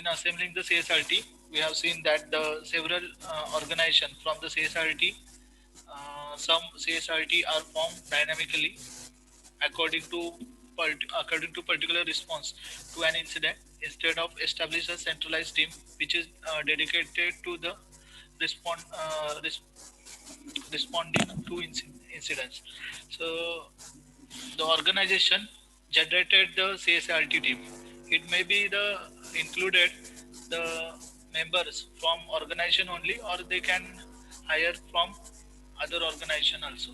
in assembling the CSRT, we have seen that the several organizations from the CSRT, some CSRT are formed dynamically according to according to particular response to an incident instead of establish a centralized team which is dedicated to the respond responding to incidents. So the organization generated the CSRT team. It may be the included the members from organization only, or they can hire from other organization also.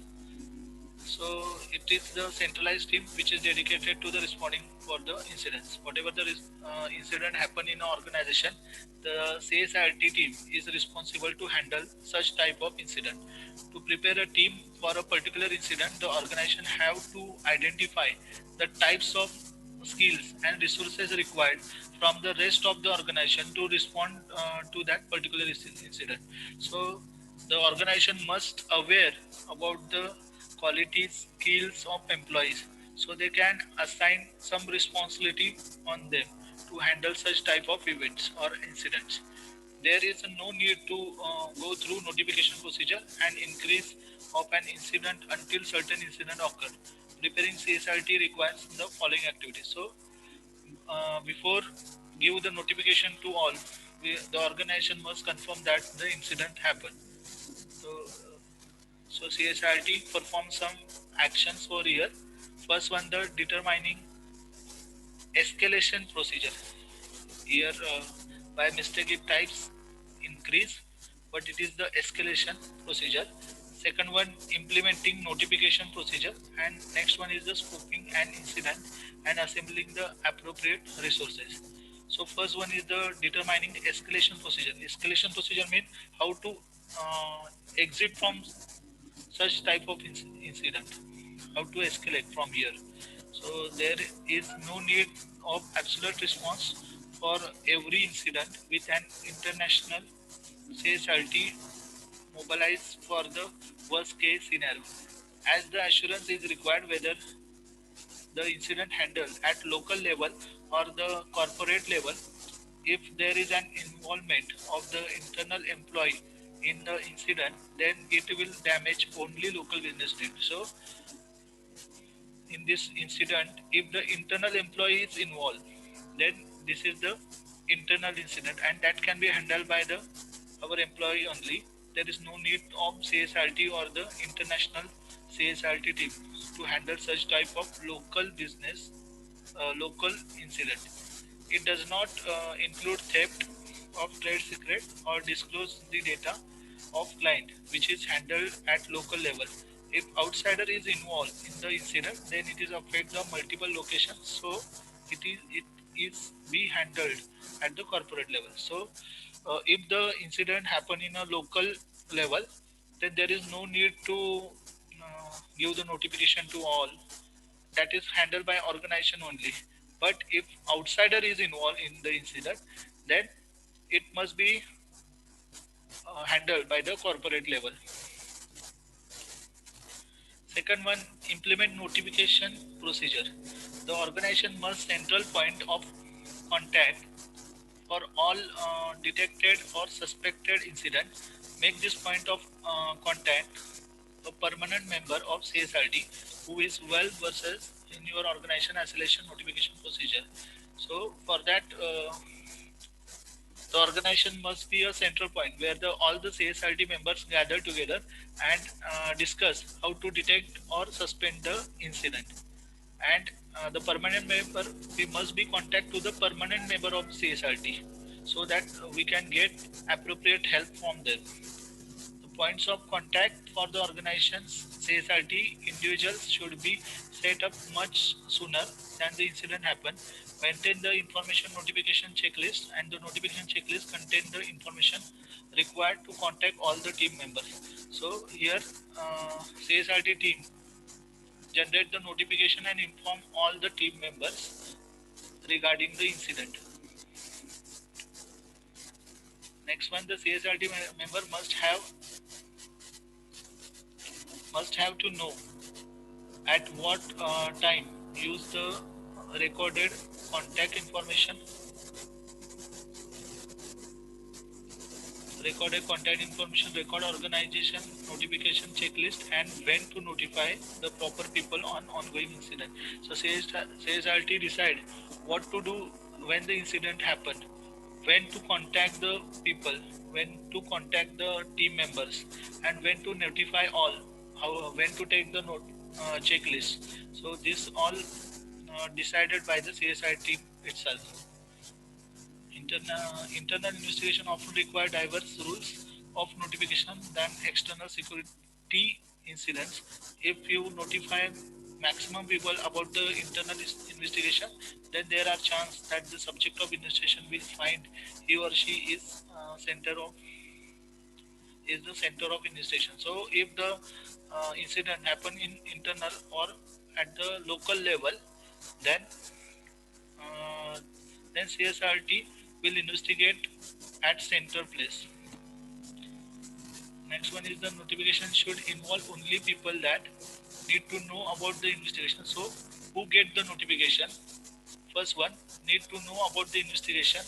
So it is the centralized team which is dedicated to the responding for the incidents. Whatever the incident happen in an organization, the CSRT team is responsible to handle such type of incident. To prepare a team for a particular incident, the organization have to identify the types of skills and resources required from the rest of the organization to respond to that particular incident. So the organization must aware about the qualities skills of employees, so they can assign some responsibility on them to handle such type of events or incidents. There is no need to go through notification procedure and increase of an incident until certain incident occur. Preparing CSRT requires the following activities. So before give the notification to all, the organization must confirm that the incident happened. So CSRT performs some actions for here. First one, the determining escalation procedure. Here by mistake it types increase, but it is the escalation procedure. Second one, implementing notification procedure, and next one is the scoping an incident and assembling the appropriate resources. So first one is the determining escalation procedure. Escalation procedure means how to exit from such type of incident, how to escalate from here. So there is no need of absolute response for every incident with an international CSRT mobilized for the worst case scenario, as the assurance is required whether the incident handled at local level or the corporate level. If there is an involvement of the internal employee in the incident, then it will damage only local business need. So in this incident, if the internal employee is involved, then this is the internal incident, and that can be handled by the our employee only. There is no need of CSRT or the international CSRT team to handle such type of local business, local incident. It does not include theft of trade secret or disclose the data of client, which is handled at local level. If outsider is involved in the incident, then it is affect the multiple locations. So it is be handled at the corporate level. So if the incident happen in a local level, then there is no need to give the notification to all. That is handled by organization only. But if outsider is involved in the incident, then it must be handled by the corporate level. Second one, implement notification procedure. The organization must central point of contact for all detected or suspected incident. Make this point of contact a permanent member of CSRT who is well versed in your organization isolation notification procedure. So for that, the organization must be a central point where all the CSRT members gather together and discuss how to detect or suspend the incident. And the permanent member, we must be contact to the permanent member of CSRT so that we can get appropriate help from them. The points of contact for the organizations CSRT individuals should be set up much sooner than the incident happened. Maintain the information notification checklist, and the notification checklist contain the information required to contact all the team members. So here CSRT team generate the notification and inform all the team members regarding the incident. Next one, the CSRT member must have to know at what time use the recorded contact information record a contact information, record organization notification checklist, and when to notify the proper people on ongoing incident. So CSRT decide what to do when the incident happened, when to contact the people, when to contact the team members, and when to notify all, how when to take the checklist. So this all decided by the CSI team itself. Internal investigation often require diverse rules of notification than external security incidents. If you notify maximum people about the internal investigation, then there are chances that the subject of investigation will find he or she is the center of investigation. So if the incident happen in internal or at the local level, then uh, then CSRT will investigate at center place. Next one is the notification should involve only people that need to know about the investigation. So who get the notification? First one, need to know about the investigation,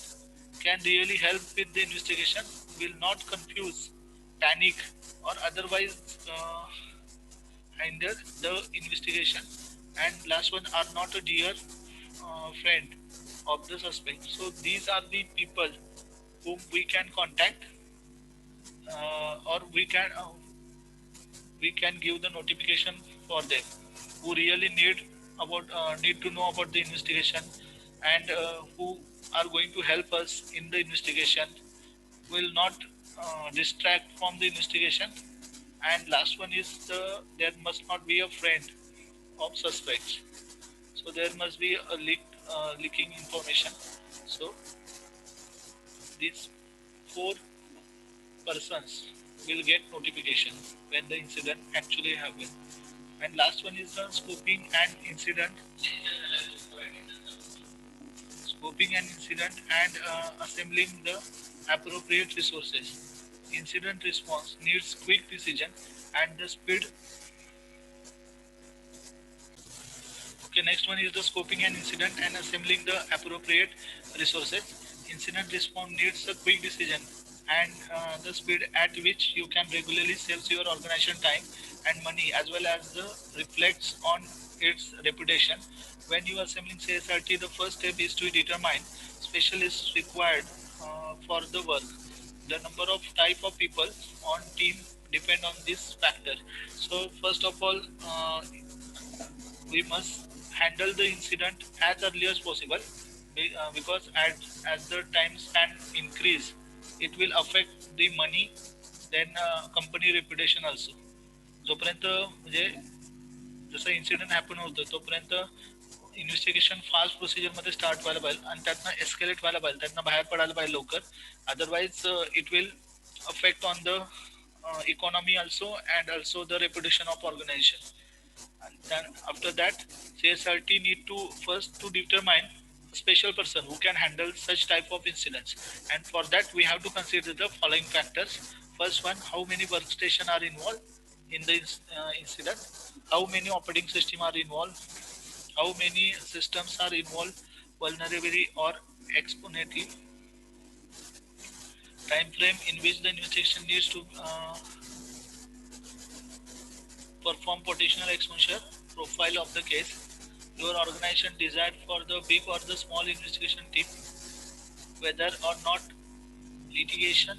can really help with the investigation, will not confuse, panic, or otherwise hinder the investigation. And last one, are not a dear friend of the suspect. So these are the people whom we can contact, or we can give the notification for them, who really need to know about the investigation, and who are going to help us in the investigation, will not distract from the investigation. And last one is there must not be a friend of suspects. So there must be a leaking information. So these four persons will get notification when the incident actually happened. And last one is the scoping an incident and assembling the appropriate resources. Incident response needs quick decision and the speed. Okay, next one is the scoping an incident and assembling the appropriate resources. Incident response needs a quick decision and the speed at which you can regularly save your organization time and money, as well as the reflects on its reputation. When you are assembling CSRT, the first step is to determine specialists required for the work. The number of type of people on team depend on this factor. So first of all, we must handle the incident as early as possible, because as the time span increase, it will affect the money, then company reputation also. जोपर्यंत म्हणजे जसं incident happen होतं तोपर्यंत investigation fast प्रोसिजरमध्ये start व्हायला पाहिजे आणि त्यातनं escalate व्हायला पाहिजे, त्यातनं बाहेर पडायला पाहिजे लवकर. Otherwise it will affect on the economy also, and also the reputation of organization. And then after that, CSRT need to first to determine a special person who can handle such type of incidents. And for that, we have to consider the following factors. First one, how many workstations are involved in the incident? How many operating system are involved? How many systems are involved vulnerably or exponentially? Time frame in which the investigation needs to perform potential exposure, profile of the case, your organization desired for the big or the small investigation team, whether or not litigation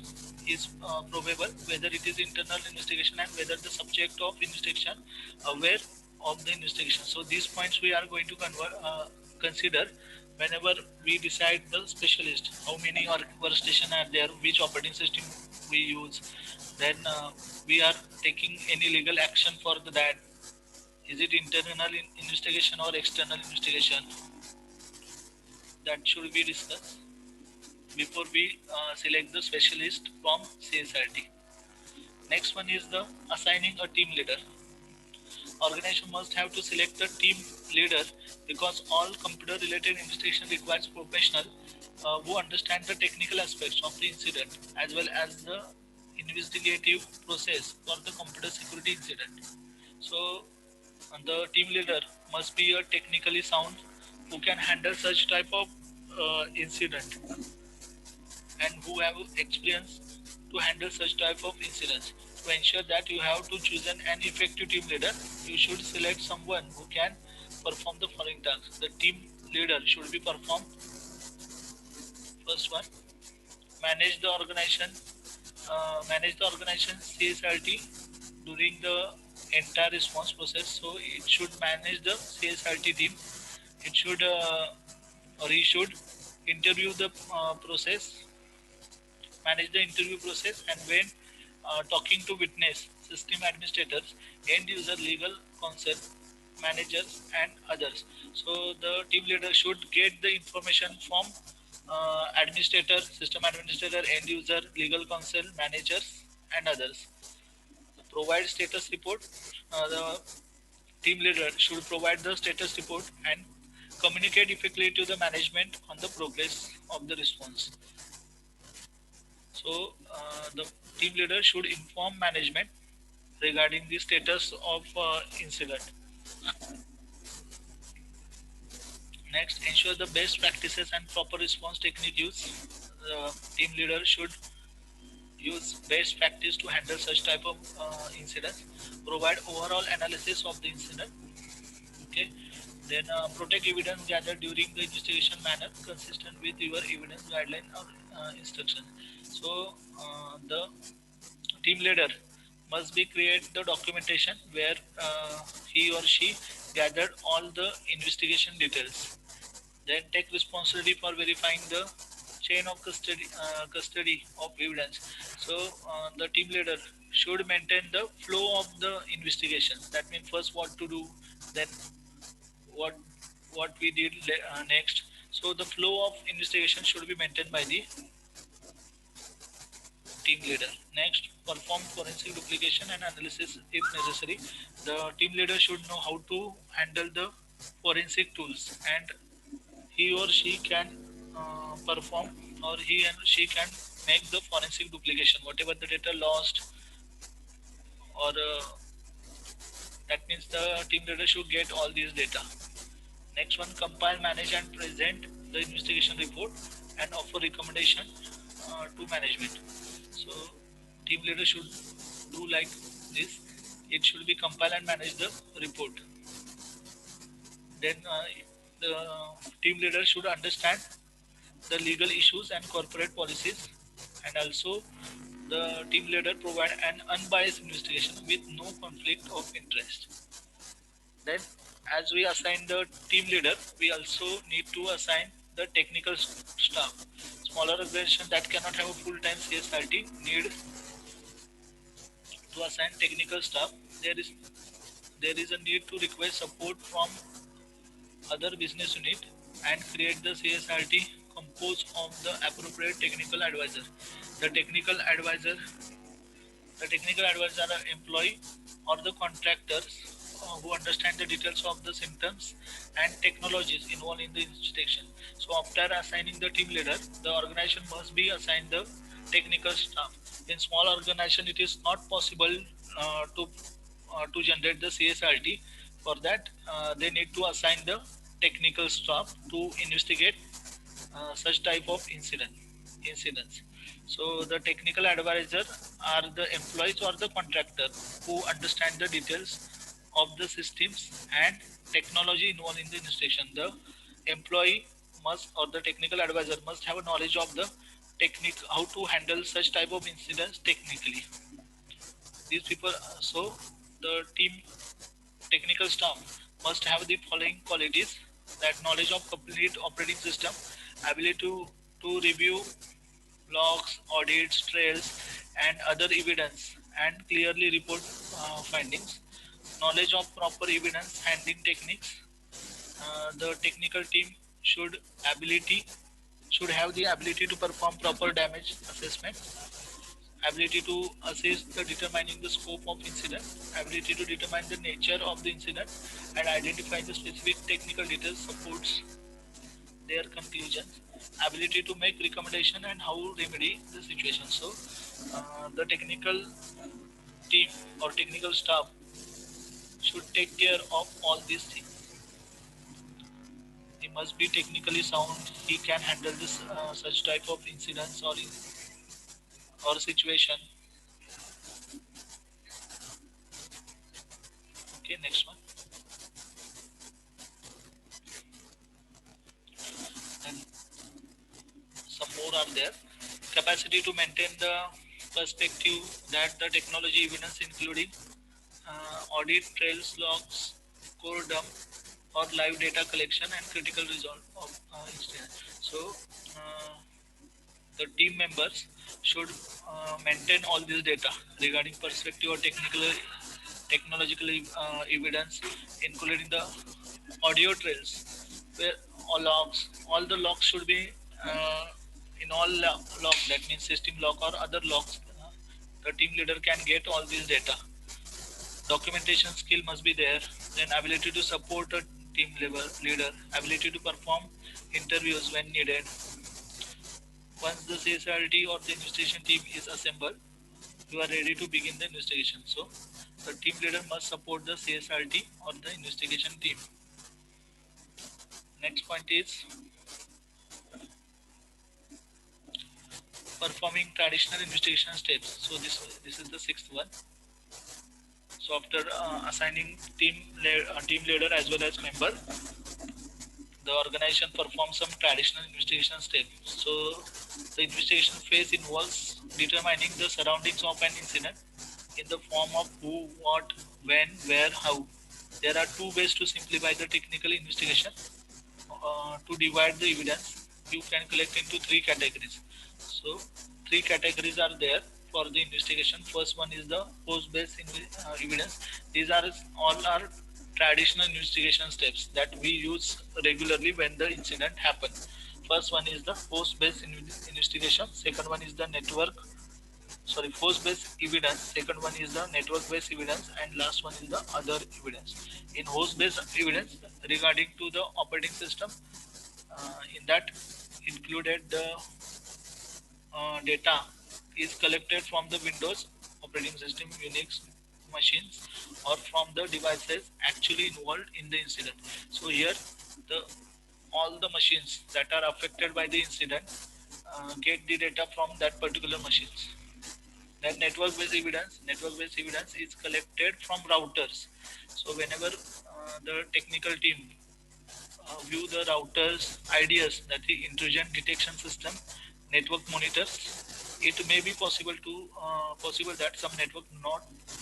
is probable, whether it is internal investigation, and whether the subject of investigation aware of the investigation. So these points we are going to consider whenever we decide the specialist, how many workstation are there, which operating system we use, then we are taking any legal action for that. Is it internal investigation or external investigation? That should be discussed before we select the specialist from CSRT. Next one is the assigning a team leader. Organization must have to select a team leader because all computer related investigation requires professional who understand the technical aspects of the incident as well as the investigative process for the computer security incident. So the team leader must be a technically sound who can handle such type of incident. and who have experience to handle such type of incidents. To ensure that you have to choose an effective team leader, you should select someone who can perform the following tasks. The team leader should be perform first one, manage the organization, CSRT during the entire response process. So it should manage the CSRT team. It should or he should interview the process, manage the interview process, and when talking to witness, system administrators, end user, legal counsel, managers, and others. So the team leader should get the information from administrator, system administrator, end user, legal counsel, managers, and others. Provide status report. The team leader should provide the status report and communicate effectively to the management on the progress of the response. So the team leader should inform management regarding the status of incident. Next, ensure the best practices and proper response technique use. The team leader should use best practice to handle such type of incidents. Provide overall analysis of the incident. Okay. Then protect evidence gathered during the investigation manner consistent with your evidence guideline or instruction. So the team leader must be create the documentation where he or she gathered all the investigation details. Then take responsibility for verifying the chain of custody of evidence. So the team leader should maintain the flow of the investigation. That means first what to do, then what we did next. So the flow of investigation should be maintained by the team leader. Next, perform forensic duplication and analysis if necessary. The team leader should know how to handle the forensic tools, and he or she can perform, or he and she can make the forensic duplication. Whatever the data lost, or that means the team leader should get all these data. Next one, compile, manage, and present the investigation report and offer recommendation to management. So, team leader should do like this. It should be compile and manage the report. Then the team leader should understand the legal issues and corporate policies, and also the team leader provide an unbiased investigation with no conflict of interest. Then, as we assign the team leader, we also need to assign the technical staff. Smaller organization that cannot have a full-time CSRT need to assign technical staff. There is a need to request support from other business unit and create the CSRT composed of the appropriate technical advisor. The technical advisor, the technical advisor are employee or the contractors who understand the details of the symptoms and technologies involved in the inspection. So after assigning the team leader, the organization must be assigned the technical staff. In small organization, it is not possible to generate the CSRT. For that, they need to assign the technical staff to investigate such type of incidents. So the technical advisor are the employees or the contractor who understand the details of the systems and technology involved in the installation. The employee must, or the technical advisor must have a knowledge of the technique, how to handle such type of incidents technically. These people, so the team technical staff must have the following qualities: that knowledge of complete operating system, ability to review logs, audits, trails, and other evidence and clearly report findings, knowledge of proper evidence handling techniques. The technical team ability should have the ability to perform proper damage assessment, ability to assess the determining the scope of incident, ability to determine the nature of the incident and identify the specific technical details supports their conclusions, ability to make recommendation and how remedy the situation. So the technical team or technical staff should take care of all these things. he must be technically sound. He can handle this such type of incidents or situation. Okay, next one. And some more are there. Capacity to maintain the perspective that the technology evidence, including audit trails, logs, core dump, or live data collection and critical result of incident. So the team members should maintain all this data regarding perspective or technological evidence, including the audio trails, where all the logs should be uh, in all logs. That means system log or other logs. The team leader can get all this data. Documentation skill must be there. Then ability to support a team leader, ability to perform interviews when needed. Once the CSRT or the investigation team is assembled, you are ready to begin the investigation. So the team leader must support the CSRT or the investigation team. Next point is performing traditional investigation steps. So this is the sixth one. So after assigning team leader as well as member, the organization performs some traditional investigation steps. So the investigation phase involves determining the surroundings of an incident in the form of who, what, when, where, how. There are two ways to simplify the technical investigation. To divide the evidence, you can collect into three categories. So three categories are there for the investigation. First one is the post-based evidence. These are all our traditional investigation steps that we use regularly when the incident happens. First one is the post-based investigation. Second one is the host-based evidence. Second one is the network-based evidence, and last one is the other evidence. In host-based evidence, regarding to the operating system, in that included the data is collected from the Windows operating system, Unix machines, or from the devices actually involved in the incident. So here, the all the machines that are affected by the incident get the data from that particular machines. Then network-based evidence is collected from routers. So whenever the technical team view the routers ideas, that the intrusion detection system network monitors, it may be possible that some network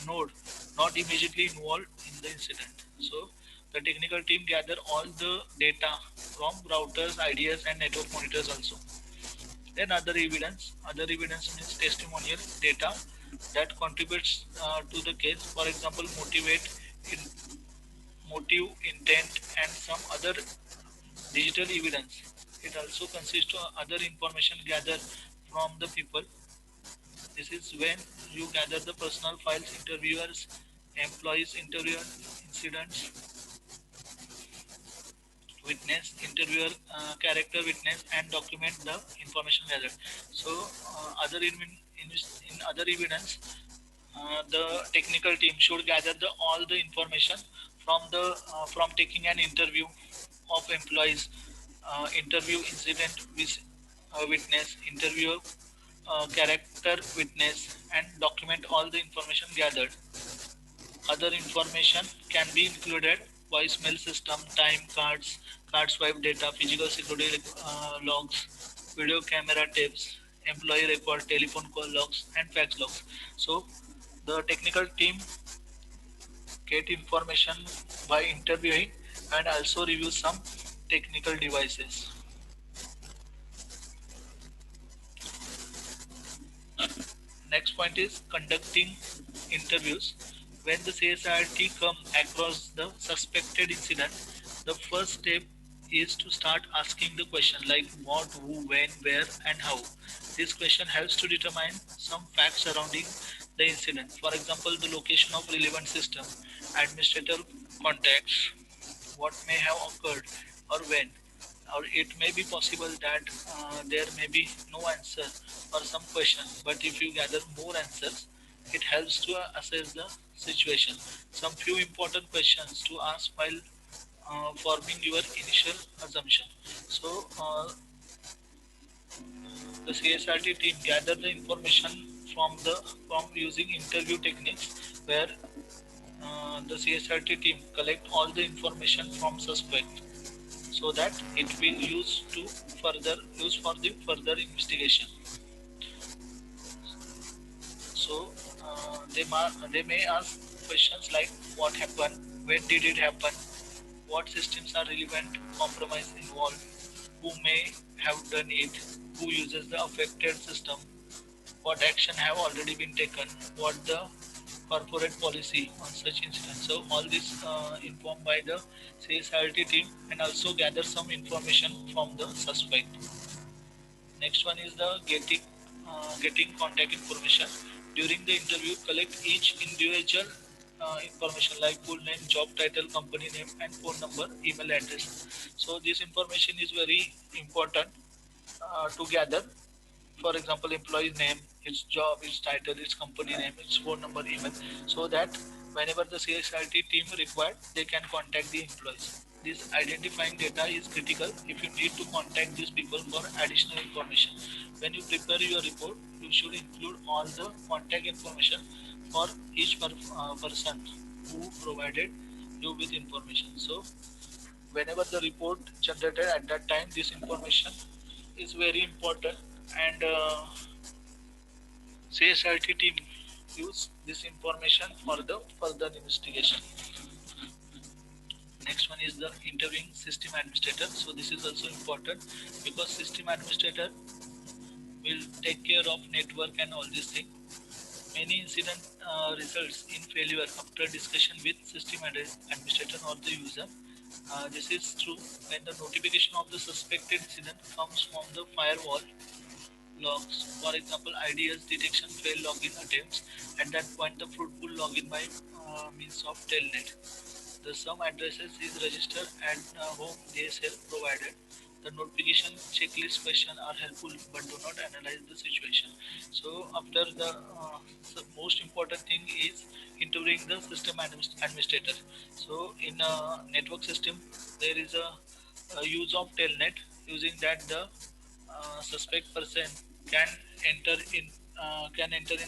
node not immediately involved in the incident. So the technical team gather all the data from routers, ideas, and network monitors also. Then other evidence means testimonial data that contributes to the case. For example, motive, intent, and some other digital evidence. It also consists of other information gathered from the people. This is when you gather the personal files, interviewers, employees, interviewer, incidents, witness, interviewer, character witness, and document the information gathered. So, in other evidence, the technical team should gather all the information from taking an interview of employees, interview incident with witness, interview character witness, and document all the information gathered. Other information can be included voicemail system, time cards, card swipe data, physical security logs, video camera tapes, employee record, telephone call logs, and fax logs. So the technical team get information by interviewing and also review some technical devices. Next point is conducting interviews. When the CSIRT come across the suspected incident, the first step is to start asking the question like what, who, when, where, and how. This question helps to determine some facts surrounding the incident. For example, the location of relevant system, administrator contacts, what may have occurred, or when. Or it may be possible that there may be no answer or some question, but if you gather more answers, it helps to assess the situation. Some few important questions to ask while forming your initial assumption. So the CSRT team gather the information from using interview techniques where the CSRT team collect all the information from suspect so that it will use for the further investigation. So they may ask questions like what happened, when did it happen, what systems are relevant, compromise involved, who may have done it, who uses the affected system, what action have already been taken, what the corporate policy on such incidents. So all this informed by the CSRT team and also gather some information from the suspect. Next one is the getting contact information. During the interview, collect each individual information like full name, job title, company name, and phone number, email address. So this information is very important to gather. For example, employee's name, its job, its title, its company name, its phone number, email, so that whenever the CSRT team required, they can contact the employees. This identifying data is critical if you need to contact these people for additional information. When you prepare your report, you should include all the contact information for each person who provided you with information. So whenever the report generated at that time, this information is very important, and CSRT team use this information for the further investigation. Next one is the interviewing system administrator. So this is also important because system administrator will take care of network and all these things. Many incident results in failure after discussion with system administrator or the user. This is true when the notification of the suspected incident comes from the firewall logs. For example, IDS detection failed login attempts. At that point, the fruitful login by means of telnet. The some addresses is registered at home DSL provided. The notification checklist question are helpful but do not analyze the situation. So after the most important thing is interviewing the system administrator. So in a network system there is a use of telnet. Using that the suspect person can enter in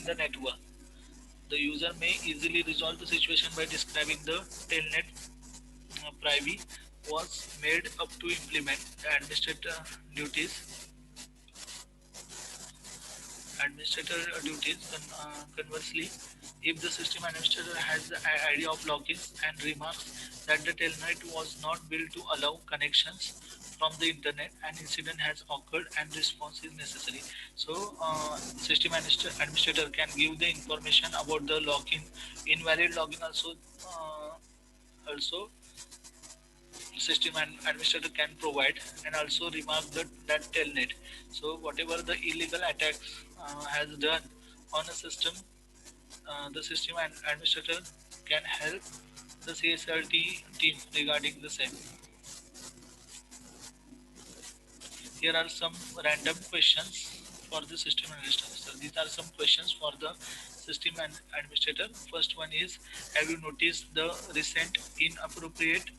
the network. The user may easily resolve the situation by describing the telnet privy was made up to implement the administrator duties. Conversely, if the system administrator has the idea of logins and remarks that the telnet was not built to allow connections from the internet, an incident has occurred and response is necessary. So, system administrator can give the information about the login, invalid login also system and administrator can provide, and also remark that telnet. So whatever the illegal attacks has done on a system, the system and administrator can help the CSRT team regarding the same. Here are some random questions for the system administrator. So these are some questions for the system and administrator. First one is, have you noticed the recent inappropriate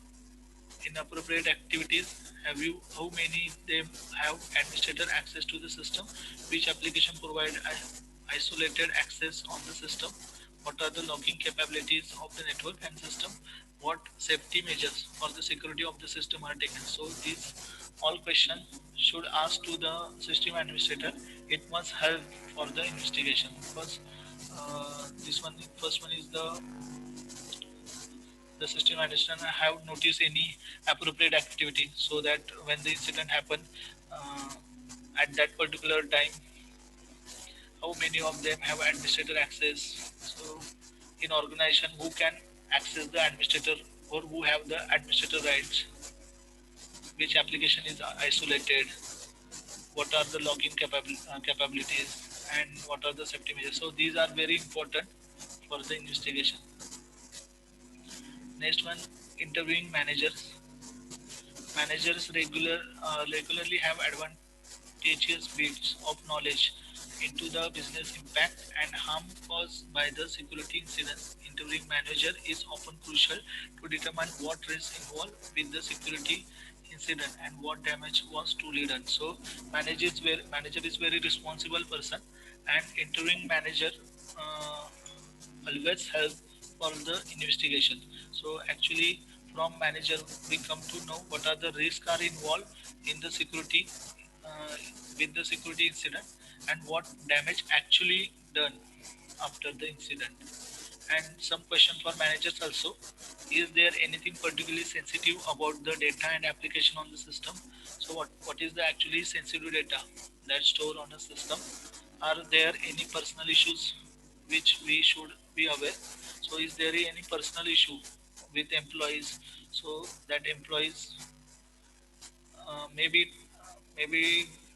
activities? Have you how many them have administrator access to the system? Which application provide isolated access on the system? What are the logging capabilities of the network and system? What safety measures for the security of the system are taken? So these all questions should ask to the system administrator. It must help for the investigation because this one first one is the system administrator have noticed any appropriate activity, so that when the incident happened uh, at that particular time, how many of them have administrator access. So in organization, who can access the administrator or who have the administrator rights, which application is isolated, what are the login capabilities, and what are the safety measures. So these are very important for the investigation. Next one, interviewing managers. Managers regularly have advantageous bits of knowledge into the business impact and harm caused by the security incident. Interviewing manager is often crucial to determine what risks involved with the security incident and what damage was truly done. So manager is very responsible person, and interviewing manager uh, always help for the investigation. So actually from manager we come to know what are the risks are involved in the security uh, with the security incident and what damage actually done after the incident. And some question for managers also: is there anything particularly sensitive about the data and application on the system? So what is the actually sensitive data that stored on a system? Are there any personal issues which we should be aware? So is there any personal issue with employees, so that employees maybe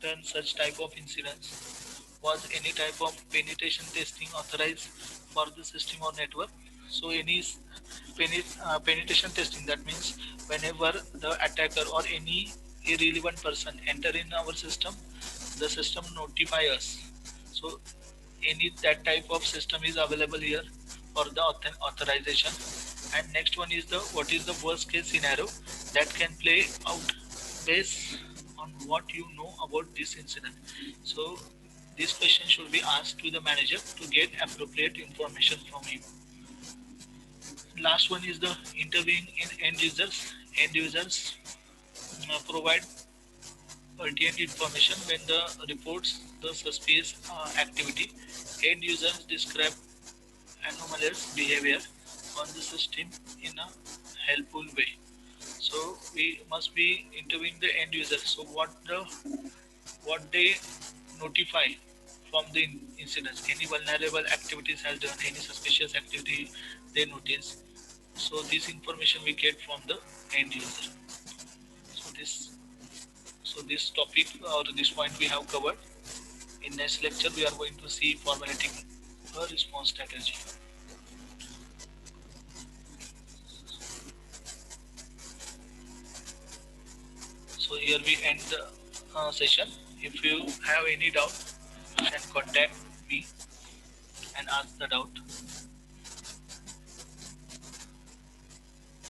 done such type of incidents? Was any type of penetration testing authorized for the system or network? So any penetration testing, that means whenever the attacker or any irrelevant person enter in our system, the system notify us. So any that type of system is available here for the authorization. And next one is the what is the worst case scenario that can play out based on what you know about this incident. So this question should be asked to the manager to get appropriate information from him. Last one is the interviewing in end users. End users provide pertinent information when the reports the suspicious activity. End users describe anomalous behavior on the system in a helpful way. So we must be interviewing the end user. So what they notify from the incidents, any vulnerable activities has done, any suspicious activity they notice. So this information we get from the end user. So this topic or this point we have covered. In next lecture we are going to see formulating a response strategy. So here we end the session. If you have any doubt, you can contact me and ask the doubt.